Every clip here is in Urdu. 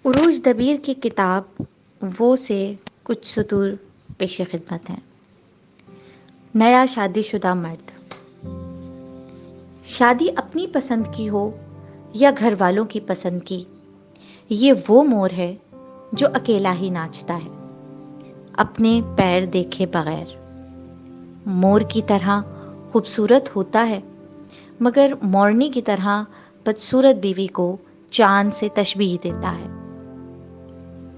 عروج دبیر کی کتاب وہ سے کچھ سطور پیش خدمت ہیں۔ نیا شادی شدہ مرد، شادی اپنی پسند کی ہو یا گھر والوں کی پسند کی، یہ وہ مور ہے جو اکیلا ہی ناچتا ہے اپنے پیر دیکھے بغیر۔ مور کی طرح خوبصورت ہوتا ہے مگر مورنی کی طرح بدصورت بیوی کو چاند سے تشبیہ دیتا ہے۔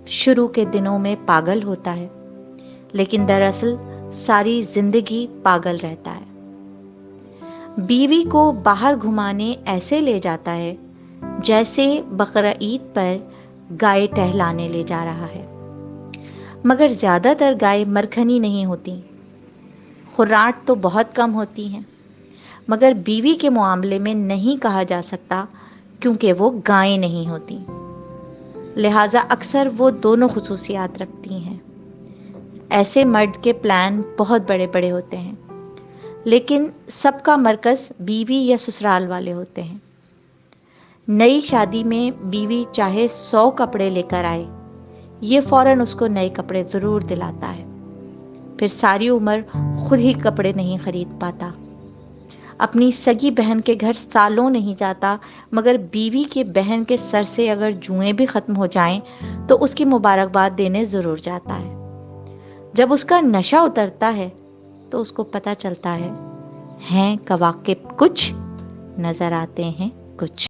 شروع کے دنوں میں پاگل ہوتا ہے لیکن دراصل ساری زندگی پاگل رہتا ہے۔ بیوی کو باہر گھمانے ایسے لے جاتا ہے جیسے بقرہ عید پر گائے ٹہلانے لے جا رہا ہے، مگر زیادہ تر گائے مرکھنی نہیں ہوتی۔ خراٹ تو بہت کم ہوتی ہیں، مگر بیوی کے معاملے میں نہیں کہا جا سکتا کیونکہ وہ گائیں نہیں ہوتی، لہٰذا اکثر وہ دونوں خصوصیات رکھتی ہیں۔ ایسے مرد کے پلان بہت بڑے بڑے ہوتے ہیں لیکن سب کا مرکز بیوی یا سسرال والے ہوتے ہیں۔ نئی شادی میں بیوی چاہے 100 کپڑے لے کر آئے، یہ فوراً اس کو نئے کپڑے ضرور دلاتا ہے، پھر ساری عمر خود ہی کپڑے نہیں خرید پاتا۔ اپنی سگی بہن کے گھر سالوں نہیں جاتا مگر بیوی کے بہن کے سر سے اگر جوئیں بھی ختم ہو جائیں تو اس کی مبارکباد دینے ضرور جاتا ہے۔ جب اس کا نشہ اترتا ہے تو اس کو پتہ چلتا ہے ہیں کواکب کچھ، نظر آتے ہیں کچھ۔